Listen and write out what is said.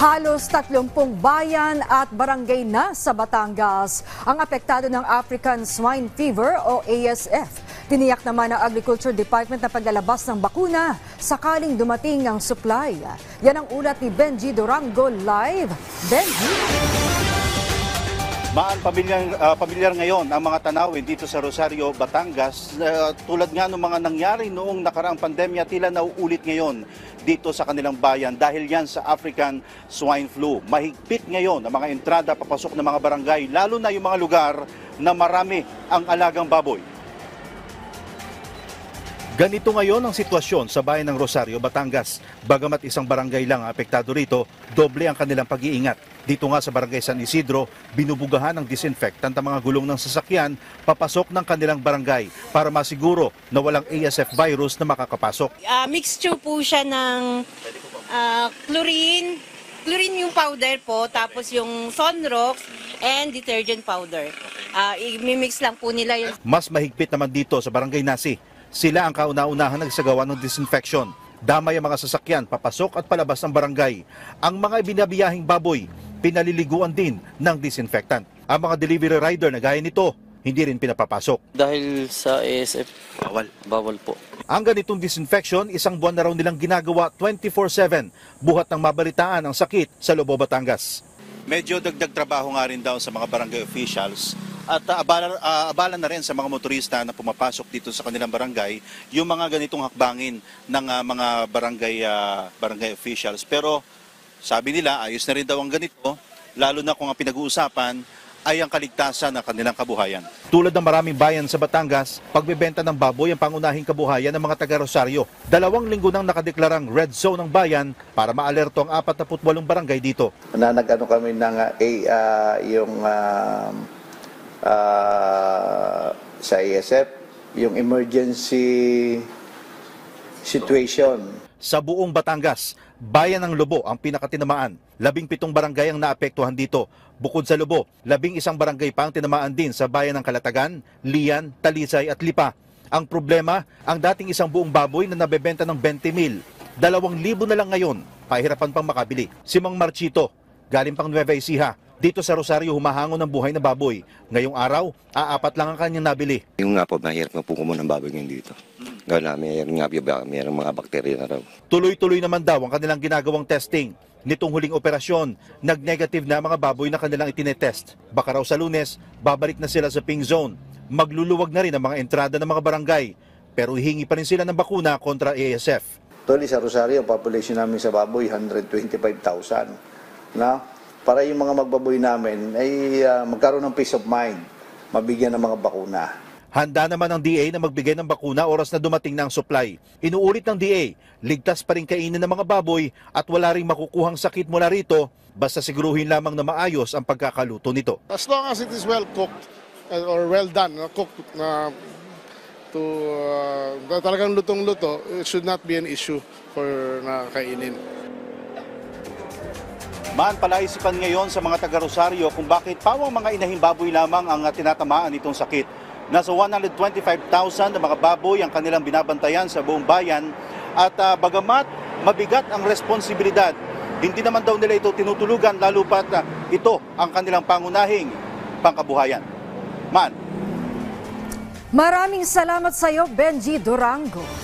Halos 30 bayan at barangay na sa Batangas ang apektado ng African Swine Fever o ASF. Tiniyak naman ng Agriculture Department na paglalabas ng bakuna sakaling dumating ang supply. Yan ang ulat ni Benji Durango live. Benji! Pamilyar ngayon ang mga tanawin dito sa Rosario, Batangas. Tulad nga ng mga nangyari noong nakaraang pandemya, tila nauulit ngayon dito sa kanilang bayan dahil yan sa African Swine Flu. Mahigpit ngayon ang mga entrada papasok ng mga barangay, lalo na yung mga lugar na marami ang alagang baboy. Ganito ngayon ang sitwasyon sa bayan ng Rosario, Batangas. Bagamat isang barangay lang ang apektado rito, doble ang kanilang pag-iingat. Dito nga sa barangay San Isidro, binubugahan ng disinfectant ang mga gulong ng sasakyan papasok ng kanilang barangay para masiguro na walang ASF virus na makakapasok. Mixture po siya ng chlorine yung powder po, tapos yung Sunrox and detergent powder. I-mix lang po nila yun. Mas mahigpit naman dito sa barangay Nasi. Sila ang kauna-unahan nagsagawa ng disinfection. Damay ang mga sasakyan papasok at palabas ng barangay. Ang mga ibinabiyahing baboy, pinaliliguan din ng disinfectant. Ang mga delivery rider na gaya nito, hindi rin pinapapasok. Dahil sa ASF, bawal po. Ang ganitong disinfection, isang buwan na raw nilang ginagawa 24/7, buhat ng mabalitaan ang sakit sa Lobo, Batangas. Medyo dagdag trabaho nga rin daw sa mga barangay officials at abala na rin sa mga motorista na pumapasok dito sa kanilang barangay yung mga ganitong hakbangin ng mga barangay officials. Pero sabi nila, ayos na rin daw ang ganito, lalo na kung ang pinag-uusapan ay ang kaligtasan ng kanilang kabuhayan. Tulad ng maraming bayan sa Batangas, pagbebenta ng baboy ang pangunahing kabuhayan ng mga taga-Rosario. 2 linggo nang nakadeklarang red zone ng bayan para maalerto ang 48 barangay dito. Nag-ano kami ng sa ASF, yung emergency situation. Sa buong Batangas, bayan ng Lobo ang pinakatinamaan. 17 barangay ang naapektuhan dito. Bukod sa Lobo, 11 barangay pa ang tinamaan din sa bayan ng Calatagan, Lian, Talisay at Lipa. Ang problema, ang dating isang buong baboy na nabebenta ng 20,000, 2,000 na lang ngayon, pahirapan pang makabili. Si Mang Marchito, galing pang Nueva Ecija, dito sa Rosario humahangon ng buhay na baboy. Ngayong araw, 4 lang ang kanyang nabili. Yung nga po, mahirap na po ng baboy ngayon dito. Gawin namin, mayroong mga bakterya na raw. Tuloy-tuloy naman daw ang kanilang ginagawang testing. Nitong huling operasyon, nag-negative na mga baboy na kanilang itinetest. Baka raw sa Lunes, babalik na sila sa pink zone. Magluluwag na rin ang mga entrada ng mga barangay. Pero hihingi pa rin sila ng bakuna kontra ASF. Actually, sa Rosario, population namin sa baboy, 125,000. Na? Para yung mga magbaboy namin ay magkaroon ng peace of mind, mabigyan ng mga bakuna. Handa naman ang DA na magbigay ng bakuna oras na dumating na ang supply. Inuulit ng DA, ligtas pa rin kainin ng mga baboy at wala ring makukuhang sakit mula rito basta siguruhin lamang na maayos ang pagkakaluto nito. As long as it is well cooked or well done, cooked talagang lutong-luto, it should not be an issue for nakakainin. Palaisipan ngayon sa mga taga-Rosario kung bakit pawang mga inahing baboy lamang ang tinatamaan nitong sakit. Nasa 125,000 na mga baboy ang kanilang binabantayan sa buong bayan at bagamat mabigat ang responsibilidad, hindi naman daw nila ito tinutulugan lalo pat ito ang kanilang pangunahing pangkabuhayan. Maraming salamat sa iyo, Benji Durango.